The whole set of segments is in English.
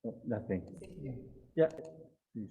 Oh, nothing. Yeah, please.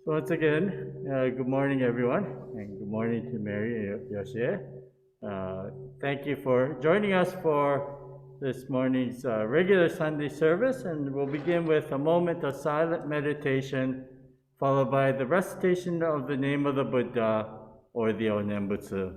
So once again, good morning, everyone, and good morning to Mary and Yoshie. Thank you for joining us for this morning's regular Sunday service, and we'll begin with a moment of silent meditation, followed by the recitation of the name of the Buddha or the Onenbutsu.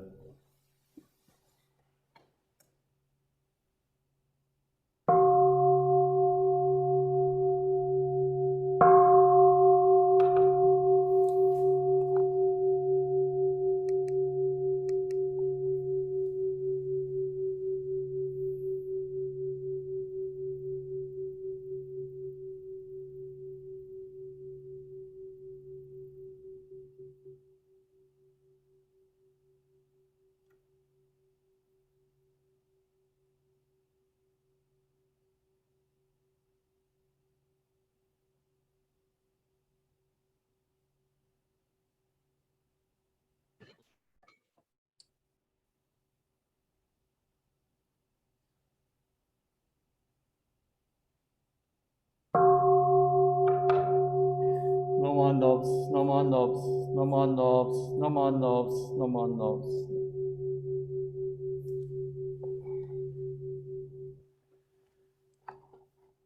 No more nobs, no more nobs, no more nobs, no more nobs, no more nobs.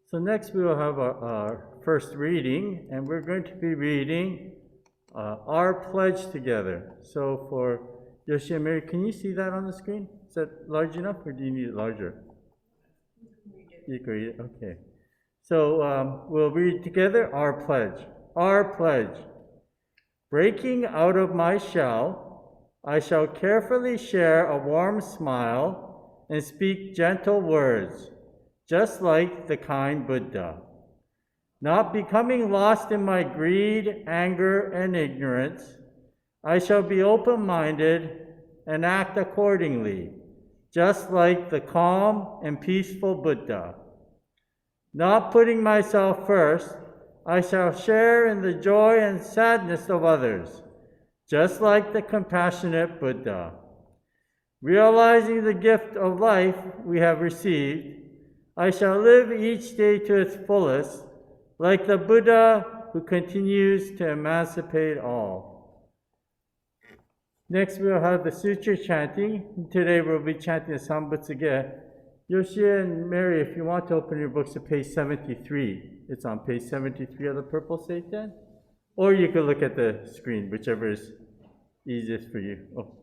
So next we will have our first reading, and we're going to be reading our pledge together. So for Yoshi and Mary, can you see that on the screen? Is that large enough, or do you need it larger? You can read it. Okay. So we'll read together our pledge. Our pledge. Breaking out of my shell, I shall carefully share a warm smile and speak gentle words, just like the kind Buddha. Not becoming lost in my greed, anger, and ignorance, I shall be open-minded and act accordingly, just like the calm and peaceful Buddha. Not putting myself first, I shall share in the joy and sadness of others, just like the compassionate Buddha. Realizing the gift of life we have received, I shall live each day to its fullest, like the Buddha who continues to emancipate all. Next, we'll have the sutra chanting. Today, we'll be chanting the Sambutsuge. Yoshi and Mary, if you want to open your books to page 73, it's on page 73 of the purple Seitan. Or you could look at the screen, whichever is easiest for you. Oh.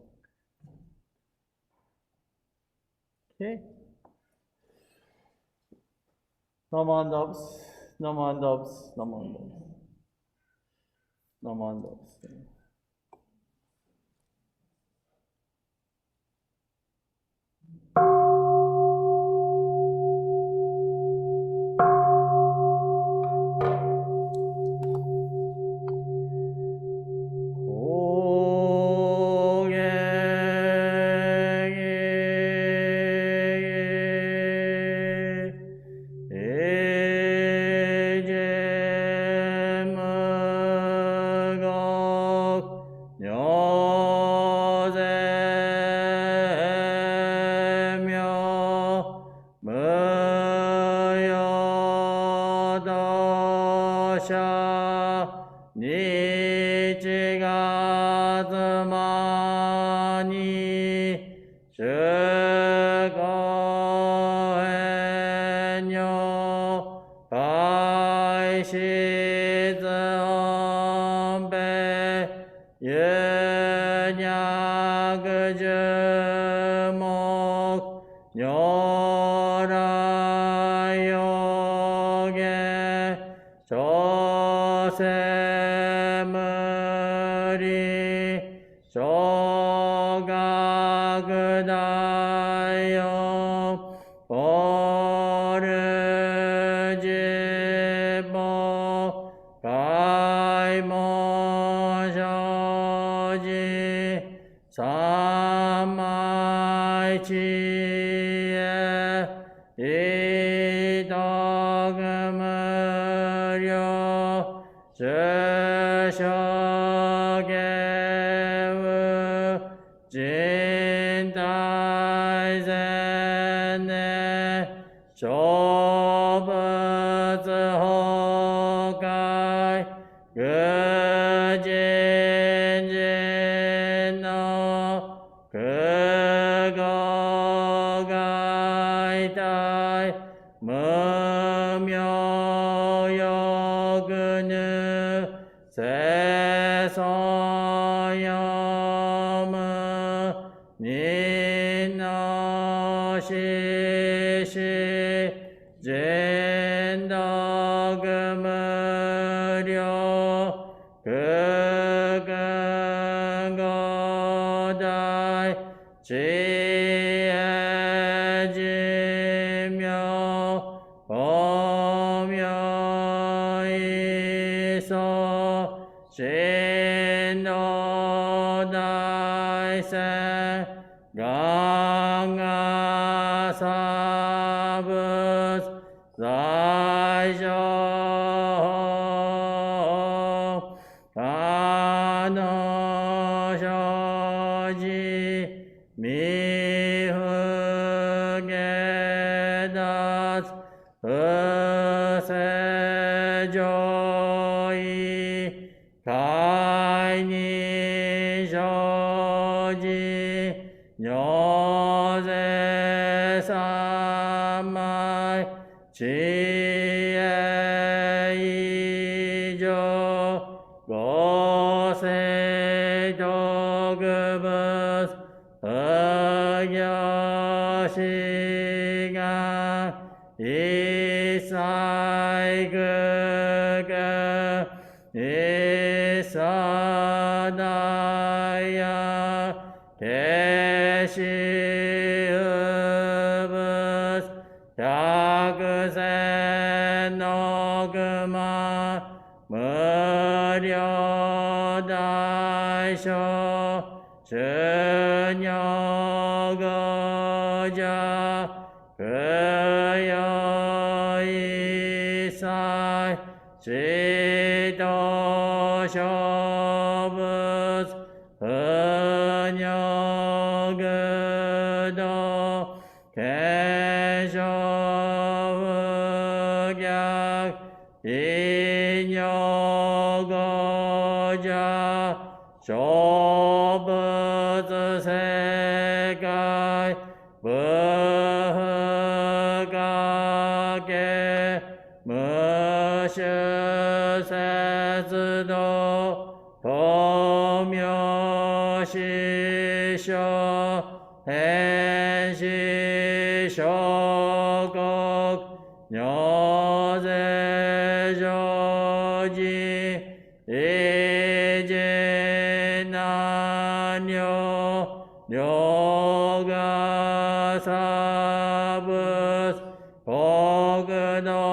Okay. No more nubs, no more nubs, no more nubs. 넘어간다고. yoga sabus Bogno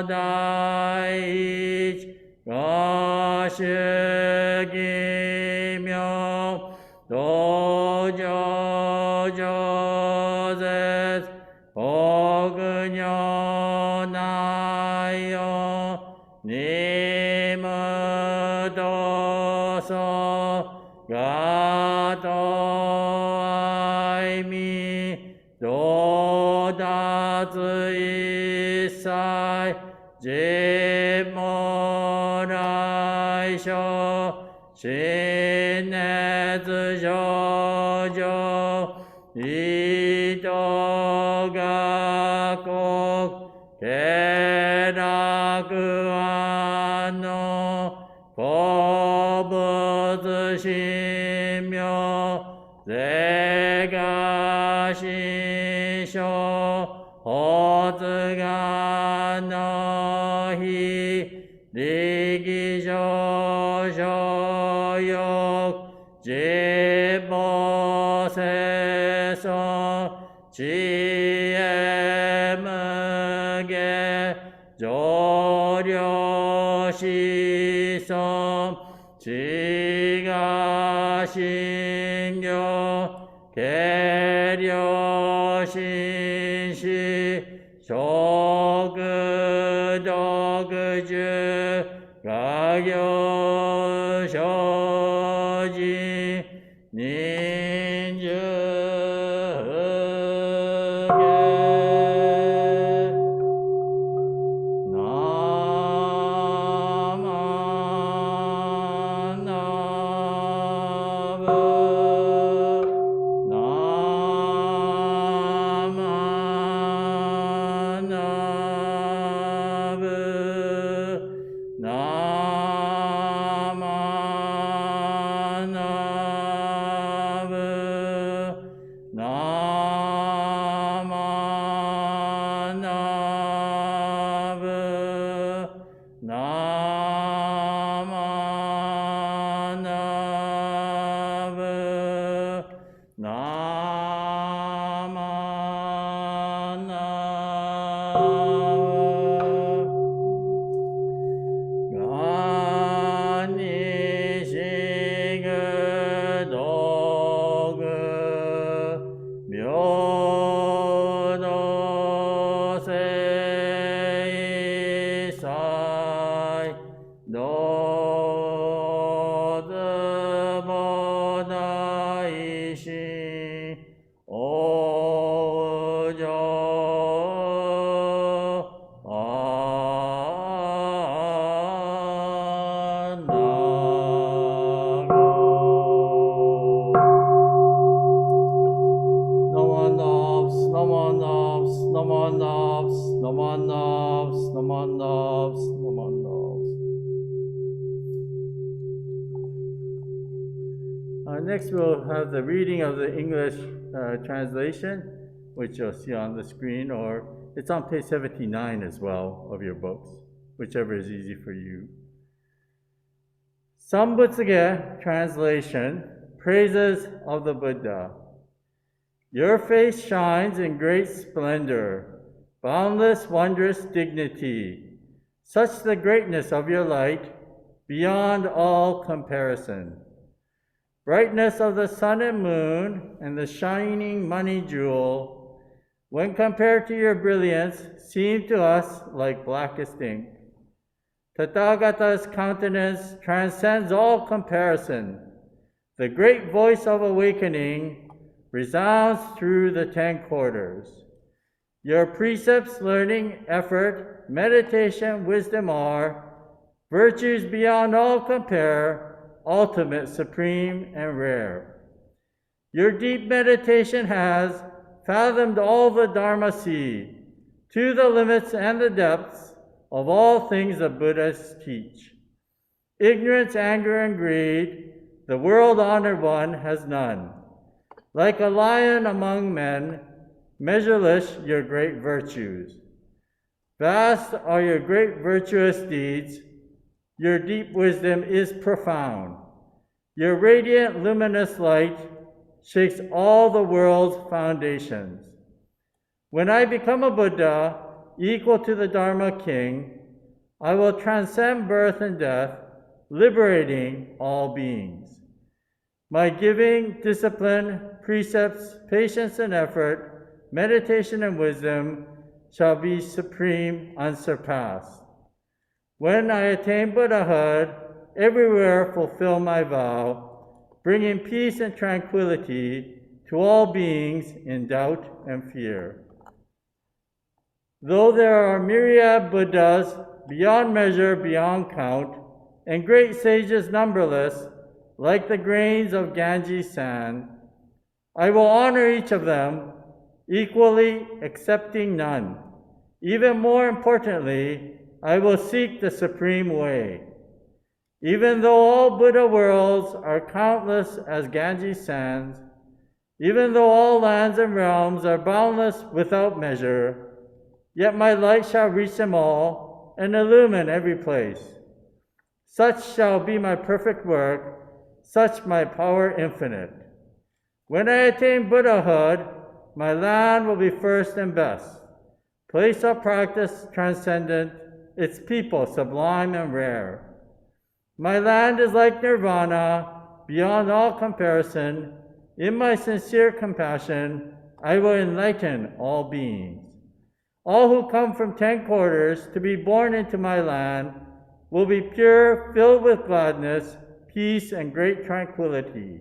Daich Gashigimyo Dojo Joses Bogno Nayo Nimadoso Gato Aimi Dodatsu Isai Jimoraisho Shinetsu Shoujo Itogakok Keraku Ano Kobutsu Shimyo Zega Shisho Hotsuga no Hi Rigi Shosho Yok Jibbo Seso Chie Muge Joryo Shisom Chiga Shingyo Keryo Shinshi Shogu Dokuju Gagyo Shoji Ninju Next, we'll have the reading of the English translation, which you'll see on the screen, or it's on page 79 as well of your books, whichever is easy for you. Sambutsuge translation, praises of the Buddha. Your face shines in great splendor, boundless, wondrous dignity, such the greatness of your light, beyond all comparison. Brightness of the sun and moon and the shining money jewel, when compared to your brilliance, seem to us like blackest ink. Tathagata's countenance transcends all comparison. The great voice of awakening resounds through the 10 quarters. Your precepts, learning, effort, meditation, wisdom are virtues beyond all compare, ultimate, supreme, and rare. Your deep meditation has fathomed all the Dharma sea, to the limits and the depths of all things the Buddhists teach. Ignorance, anger, and greed, the world-honored one has none. Like a lion among men, measureless your great virtues. Vast are your great virtuous deeds. Your deep wisdom is profound. Your radiant, luminous light shakes all the world's foundations. When I become a Buddha, equal to the Dharma king, I will transcend birth and death, liberating all beings. My giving, discipline, precepts, patience and effort, meditation and wisdom shall be supreme, unsurpassed. When I attain Buddhahood, everywhere fulfill my vow, bringing peace and tranquility to all beings in doubt and fear. Though there are myriad Buddhas, beyond measure, beyond count, and great sages numberless, like the grains of Ganges sand, I will honor each of them, equally accepting none. Even more importantly, I will seek the supreme way. Even though all Buddha worlds are countless as Ganges sands, even though all lands and realms are boundless without measure, yet my light shall reach them all and illumine every place. Such shall be my perfect work, such my power infinite. When I attain Buddhahood, my land will be first and best, place of practice transcendent, its people sublime and rare. My land is like nirvana, beyond all comparison. In my sincere compassion, I will enlighten all beings. All who come from 10 quarters to be born into my land will be pure, filled with gladness, peace, and great tranquility.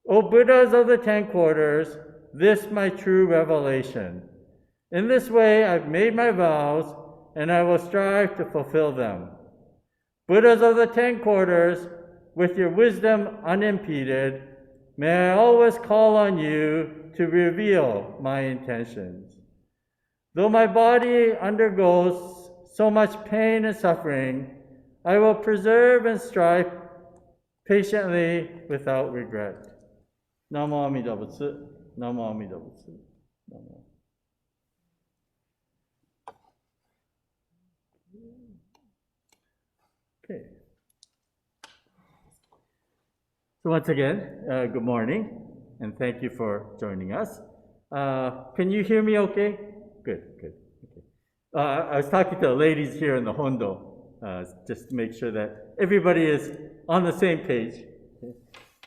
O Buddhas of the 10 quarters, this my true revelation. In this way I've made my vows, and I will strive to fulfill them. Buddhas of the 10 quarters, with your wisdom unimpeded, may I always call on you to reveal my intentions. Though my body undergoes so much pain and suffering, I will preserve and strive patiently without regret. Namo Amida Butsu, Namo Amida Butsu, Namo. Okay. So once again, good morning, and thank you for joining us. Can you hear me okay? Good. Okay. I was talking to the ladies here in the Hondo, just to make sure that everybody is on the same page. Okay.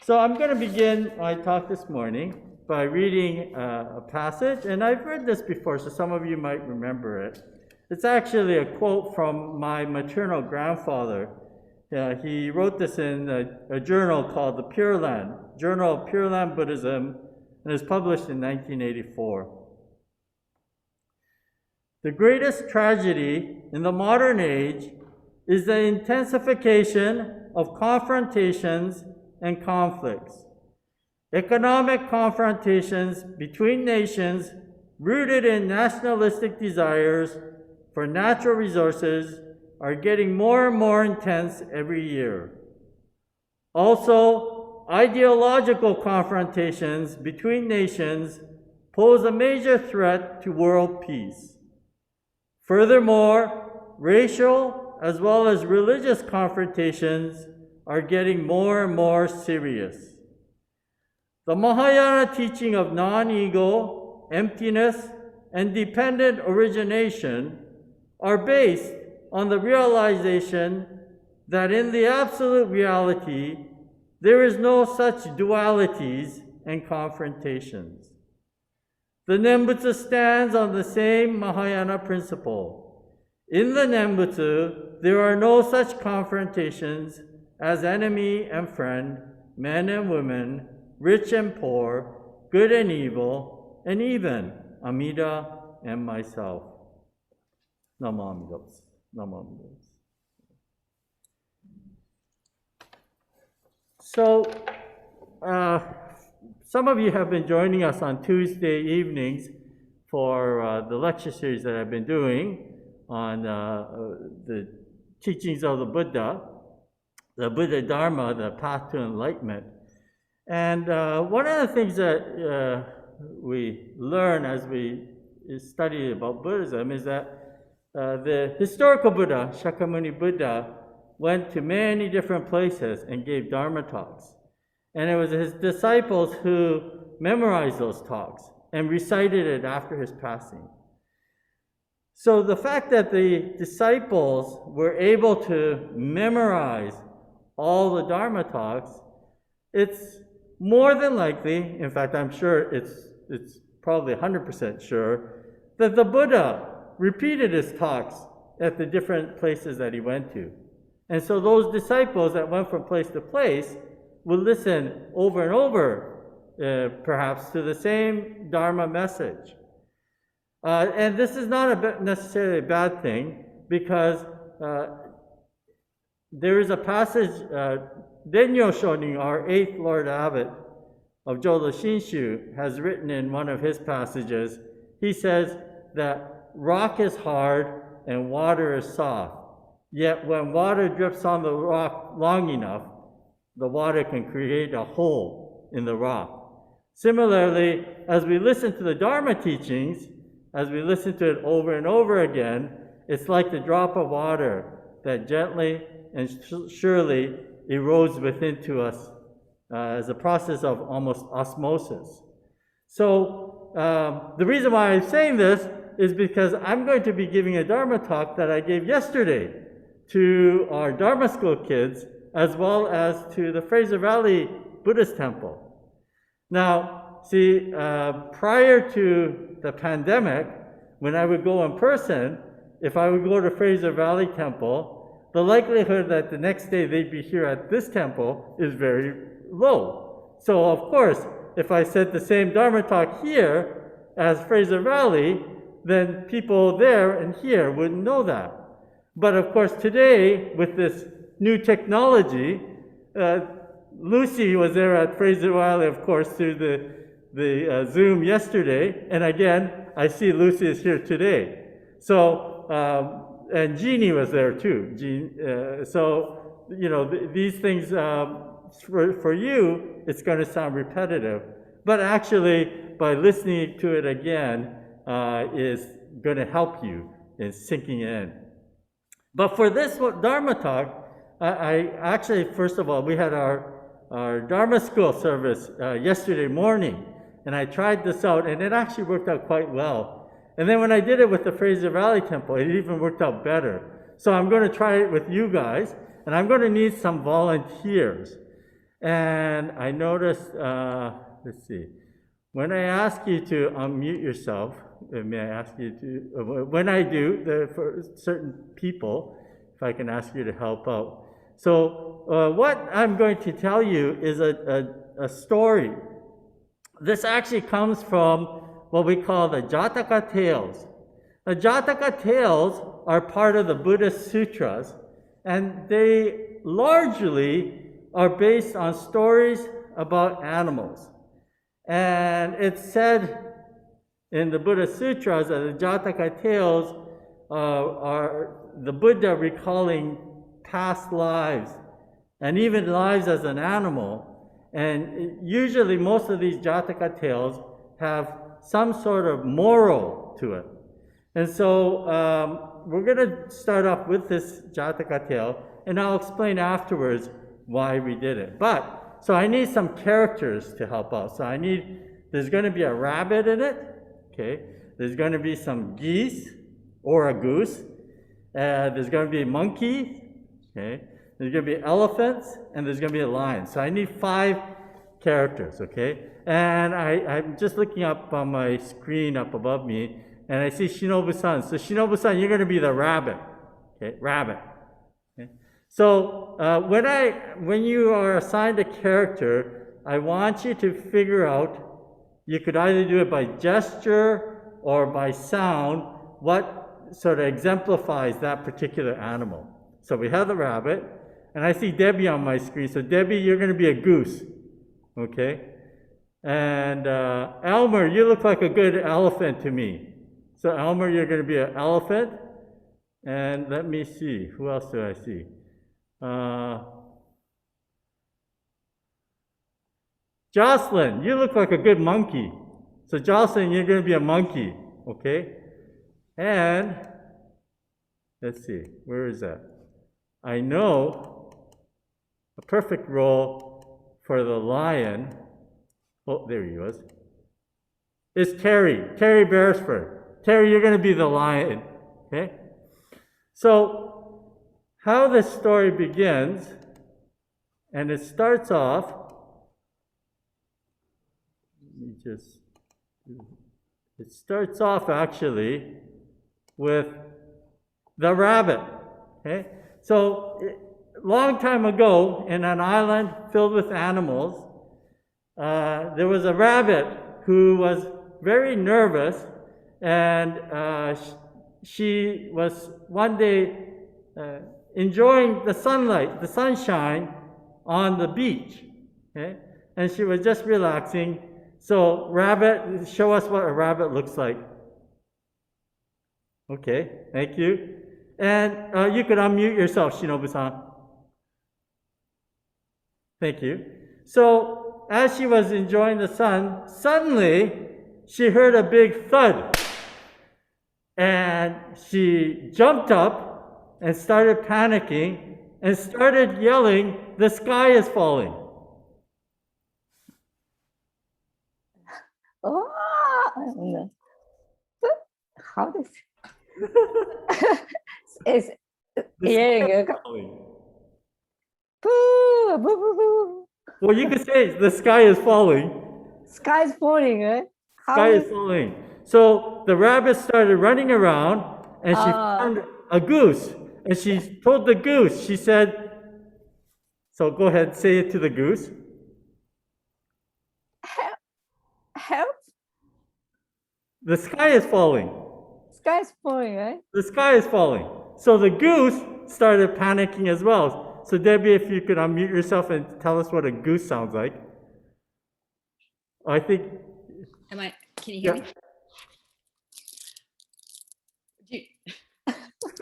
So I'm going to begin my talk this morning by reading a passage, and I've read this before, so some of you might remember it. It's actually a quote from my maternal grandfather. He wrote this in a journal called the Pure Land, Journal of Pure Land Buddhism, and it was published in 1984. The greatest tragedy in the modern age is the intensification of confrontations and conflicts. Economic confrontations between nations rooted in nationalistic desires for natural resources are getting more and more intense every year. Also, ideological confrontations between nations pose a major threat to world peace. Furthermore, racial as well as religious confrontations are getting more and more serious. The Mahayana teaching of non-ego, emptiness, and dependent origination are based on the realization that in the absolute reality, there is no such dualities and confrontations. The Nembutsu stands on the same Mahayana principle. In the Nembutsu, there are no such confrontations as enemy and friend, men and women, rich and poor, good and evil, and even Amida and myself. Namo Amida Butsu. Namo Amida Butsu. So, some of you have been joining us on Tuesday evenings for the lecture series that I've been doing on the teachings of the Buddha Dharma, the path to enlightenment. And one of the things that we learn as we study about Buddhism is that the historical Buddha, Shakyamuni Buddha, went to many different places and gave Dharma talks. And it was his disciples who memorized those talks and recited it after his passing. So the fact that the disciples were able to memorize all the Dharma talks, it's more than likely, in fact, I'm sure it's probably 100% sure, that the Buddha repeated his talks at the different places that he went to. And so those disciples that went from place to place would listen over and over, perhaps, to the same Dharma message. And this is not necessarily a bad thing, because there is a passage, Denyo Shonin, our 8th Lord Abbot of Jodo Shinshu, has written in one of his passages. He says that rock is hard and water is soft. Yet when water drips on the rock long enough, the water can create a hole in the rock. Similarly, as we listen to the Dharma teachings, as we listen to it over and over again, it's like the drop of water that gently and surely erodes within to us as a process of almost osmosis. So the reason why I'm saying this is because I'm going to be giving a Dharma talk that I gave yesterday to our Dharma school kids, as well as to the Fraser Valley Buddhist Temple. Now, see, prior to the pandemic, when I would go in person, if I would go to Fraser Valley Temple, the likelihood that the next day they'd be here at this temple is very low. So, of course, if I said the same Dharma talk here as Fraser Valley, then people there and here wouldn't know that. But of course, today, with this new technology, Lucy was there at Fraser Valley, of course, through the Zoom yesterday, and again, I see Lucy is here today. So, and Jeannie was there too. So, you know, these things, for you, it's going to sound repetitive, but actually, by listening to it again, is going to help you in sinking in. But for this Dharma talk, I actually, first of all, we had our Dharma school service yesterday morning, and I tried this out, and it actually worked out quite well. And then when I did it with the Fraser Valley Temple, it even worked out better. So I'm going to try it with you guys, and I'm going to need some volunteers. And I noticed, let's see, when I ask you to unmute yourself, may I ask you to, when I do, for certain people, if I can ask you to help out. So what I'm going to tell you is a story. This actually comes from what we call the Jataka tales. The Jataka tales are part of the Buddhist sutras, and they largely are based on stories about animals. And it's said in the Buddhist sutras that the Jataka tales are the Buddha recalling past lives, and even lives as an animal. And usually most of these Jataka tales have some sort of moral to it. And so we're going to start off with this Jataka tale, and I'll explain afterwards why we did it. So I need some characters to help out. So there's going to be a rabbit in it, okay? There's going to be some geese or a goose. There's going to be a monkey, okay? There's going to be elephants, and there's going to be a lion. So I need 5 characters, okay? And I'm just looking up on my screen up above me, and I see Shinobu-san. So Shinobu-san, you're going to be the rabbit, okay? Rabbit. Okay? So when you are assigned a character, I want you to figure out, you could either do it by gesture or by sound, what sort of exemplifies that particular animal. So we have the rabbit, and I see Debbie on my screen. So Debbie, you're going to be a goose, okay? And Elmer, you look like a good elephant to me. So Elmer, you're going to be an elephant. And let me see, who else do I see? Jocelyn, you look like a good monkey. So Jocelyn, you're going to be a monkey, okay? And let's see, where is that? I know a perfect role for the lion, oh, there he was, is Terry Beresford. Terry, you're going to be the lion, okay? So, how this story begins, and it starts off, it starts off actually with the rabbit, okay? So, long time ago, in an island filled with animals, there was a rabbit who was very nervous, and she was one day enjoying the sunlight, the sunshine on the beach, okay? And she was just relaxing. So, rabbit, show us what a rabbit looks like. Okay, thank you. And you could unmute yourself, Shinobu-san. Thank you. So, as she was enjoying the sun, suddenly she heard a big thud. And she jumped up and started panicking and started yelling, "The sky is falling." Oh, how does it's yelling? Boo, boo, boo, boo. Well, you could say the sky is falling. Sky is falling, right? Sky is falling. So the rabbit started running around, and she found a goose. And she told the goose, she said, so go ahead, say it to the goose. Help? The sky is falling. Sky is falling, right? The sky is falling. So the goose started panicking as well. So Debbie, if you could unmute yourself and tell us what a goose sounds like. I think. Can you hear me?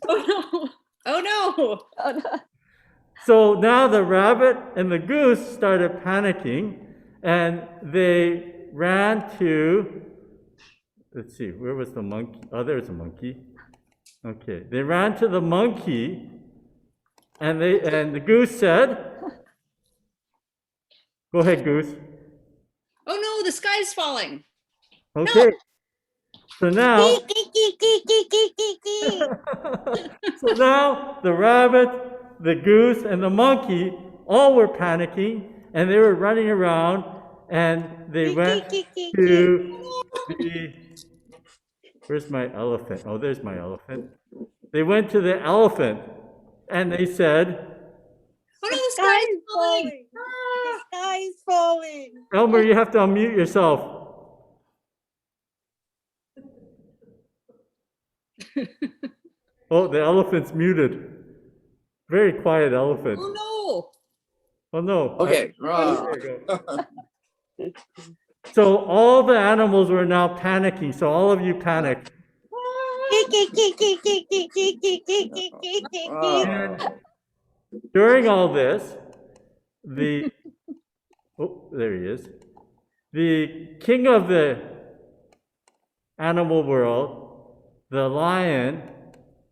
Oh no! Oh no! Oh, no. So now the rabbit and the goose started panicking, and they ran to, let's see, where was the monkey? Oh, there's a monkey. Okay, they ran to the monkey, and the goose said, go ahead, goose. Oh no, the sky's falling. Okay. No. So now, so now the rabbit, the goose, and the monkey all were panicking, and they were running around, and they went to the, where's my elephant? Oh, there's my elephant. They went to the elephant, and they said, oh no, the sky is falling. The sky is falling. Elmer, you have to unmute yourself. Oh, the elephant's muted. Very quiet elephant. Oh no! Oh no. Okay. There you go. So all the animals were now panicking. So all of you panicked. And during all this, oh, there he is. The king of the animal world, the lion,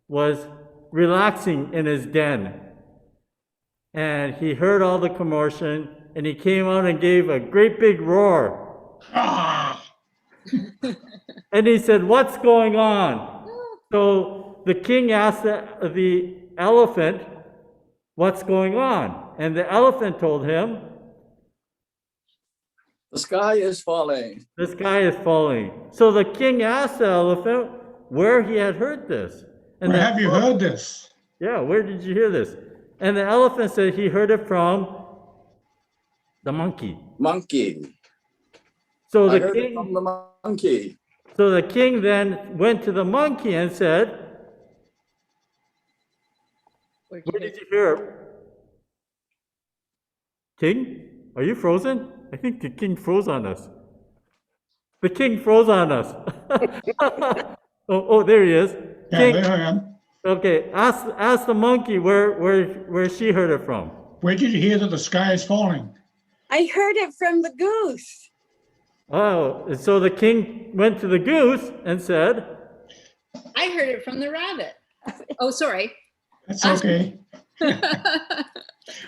was relaxing in his den. And he heard all the commotion, and he came out and gave a great big roar. And he said, "What's going on?" So the king asked the elephant, "What's going on?" And the elephant told him, The sky is falling. "The sky is falling." So the king asked the elephant where he had heard this. And Where have you heard this? Yeah, where did you hear this? And the elephant said he heard it from the monkey. Monkey. So I the heard it king, from the monkey. so the king then went to the monkey and said, "Where did you hear it?" King, are you frozen? I think the king froze on us. The king froze on us. oh, there he is. Yeah, King, there I am. okay, ask the monkey where she heard it from. Where did you hear that the sky is falling? I heard it from the goose. Oh, and so the king went to the goose and said, I heard it from the rabbit. Oh, sorry. That's okay.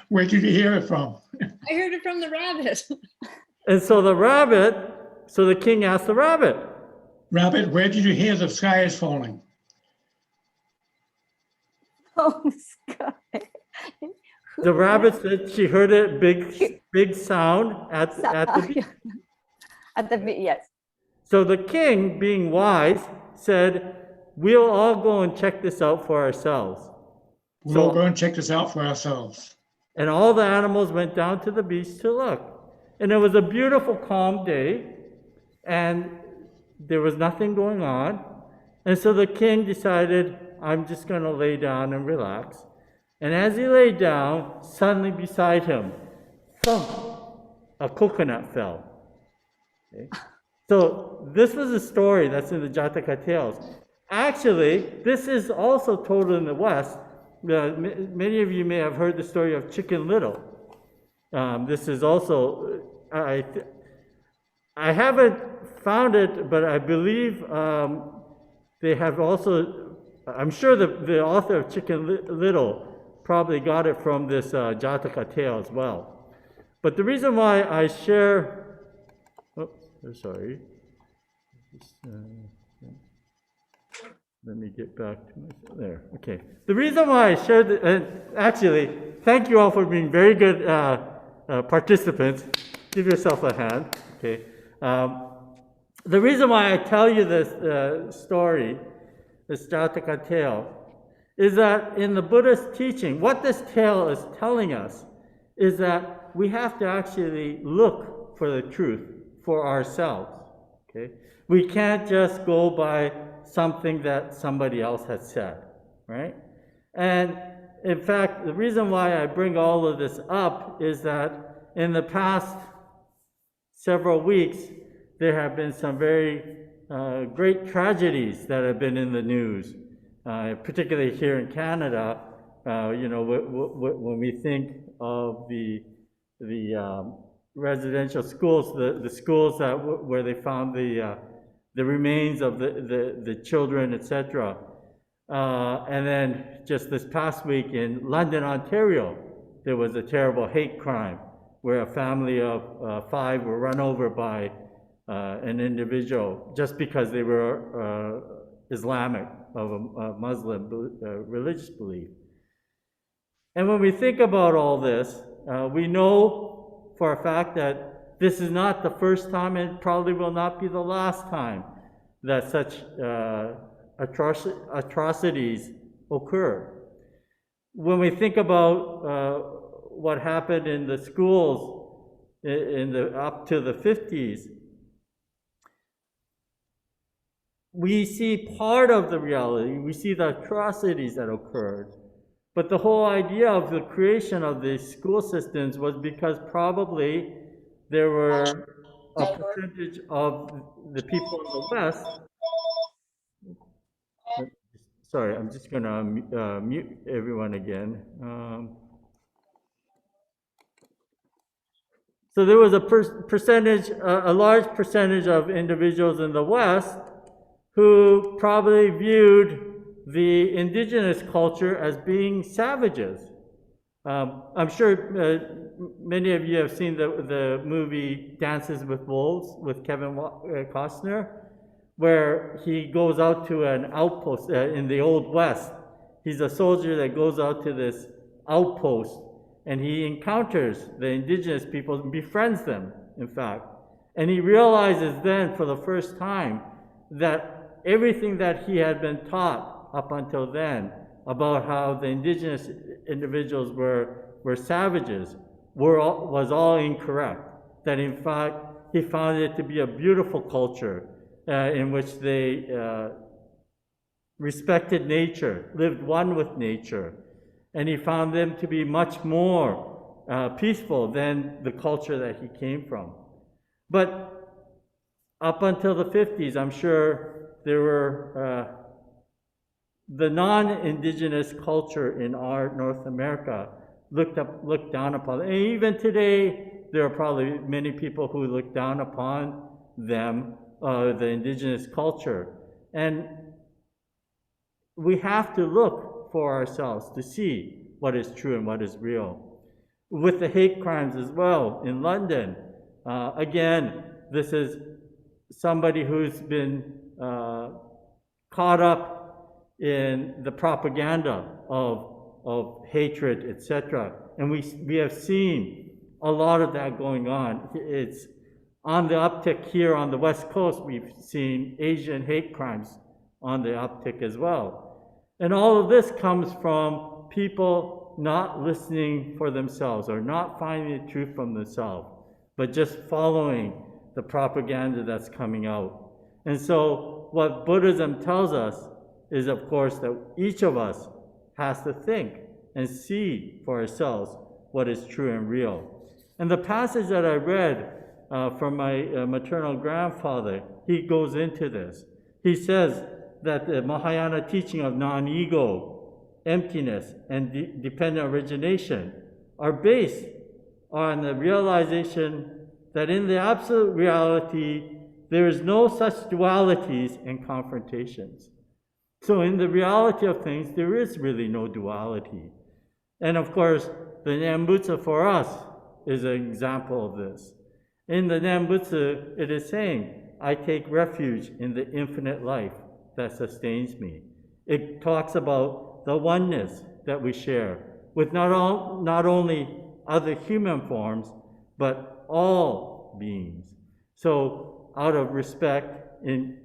Where did you hear it from? I heard it from the rabbit. And so the king asked the rabbit, Rabbit, where did you hear the sky is falling? Oh, sky. the rabbit said she heard a big sound at the beach. At the beach, yes. So the king, being wise, said, we'll all go and check this out for ourselves. We'll go and check this out for ourselves. And all the animals went down to the beach to look. And it was a beautiful, calm day, and there was nothing going on. And so the king decided, I'm just going to lay down and relax. And as he lay down, suddenly beside him, thump, a coconut fell. Okay? So this was a story that's in the Jataka Tales. Actually, this is also told in the West. Many of you may have heard the story of Chicken Little. This is also, I haven't found it, but I believe they have also, I'm sure the author of Chicken Little probably got it from this Jataka tale as well. But the reason why I share, sorry. Let me get back to myself there. Okay. The reason why I shared and actually, thank you all for being very good participants. Give yourself a hand. Okay. The reason why I tell you this story, this Jataka tale, is that in the Buddhist teaching, what this tale is telling us is that we have to actually look for the truth for ourselves. Okay. We can't just go by something that somebody else has said, right? And in fact, the reason why I bring all of this up is that in the past several weeks, there have been some very great tragedies that have been in the news, particularly here in Canada. When we think of the residential schools, the schools where they found the remains of the children, etc. And then just this past week in London, Ontario, there was a terrible hate crime where a family of 5 were run over by an individual just because they were Islamic, of a Muslim religious belief. And when we think about all this, we know for a fact that this is not the first time and probably will not be the last time that such atrocities occur. When we think about what happened in the schools up to the 50s, we see part of the reality. We see the atrocities that occurred. But the whole idea of the creation of these school systems was because probably there were a percentage of the people in the West. Sorry, I'm just going to mute everyone again. So there was a large percentage of individuals in the West who probably viewed the indigenous culture as being savages. I'm sure many of you have seen the movie Dances with Wolves with Kevin Costner, where he goes out to an outpost in the Old West. He's a soldier that goes out to this outpost, and he encounters the indigenous people and befriends them, in fact. And he realizes then for the first time that everything that he had been taught up until then about how the indigenous individuals were savages was all incorrect. That in fact, he found it to be a beautiful culture in which they respected nature, lived one with nature, and he found them to be much more peaceful than the culture that he came from. But up until the 50s, I'm sure there were the non-indigenous culture in our North America looked down upon. And even today, there are probably many people who look down upon them, the indigenous culture. And we have to look for ourselves to see what is true and what is real. with the hate crimes as well in London. Again, this is somebody who's been caught up in the propaganda of hatred, etc. And we have seen a lot of that going on. It's on the uptick here on the West Coast. We've seen Asian hate crimes on the uptick as well. And all of this comes from people not listening for themselves or not finding the truth from themselves, but just following the propaganda that's coming out. And so what Buddhism tells us is, of course, that each of us has to think and see for ourselves what is true and real. And the passage that I read from my maternal grandfather, he goes into this. He says that the Mahayana teaching of non-ego, emptiness, and dependent origination are based on the realization that in the absolute reality, there is no such dualities and confrontations. So in the reality of things, there is really no duality. And of course, the Nambutsa for us is an example of this. In the Nambutsa, it is saying, I take refuge in the infinite life that sustains me. It talks about the oneness that we share with not only other human forms, but all beings. So out of respect and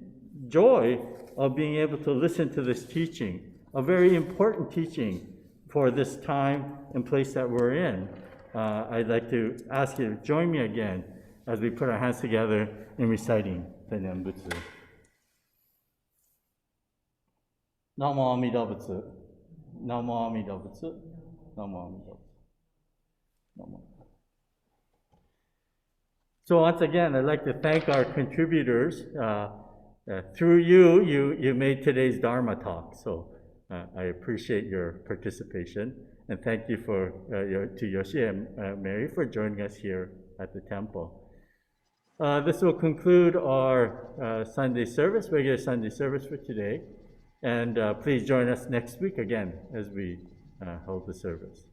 joy of being able to listen to this teaching, a very important teaching for this time and place that we're in, I'd like to ask you to join me again as we put our hands together in reciting the Nembutsu. Namo Amida Butsu. Namo Amida Butsu. Namo Amida Butsu. Namo. So once again, I'd like to thank our contributors. Through you made today's Dharma talk. So I appreciate your participation, and thank you to Yoshi and Mary for joining us here at the temple. This will conclude our Sunday service, regular Sunday service for today. And please join us next week again as we hold the service.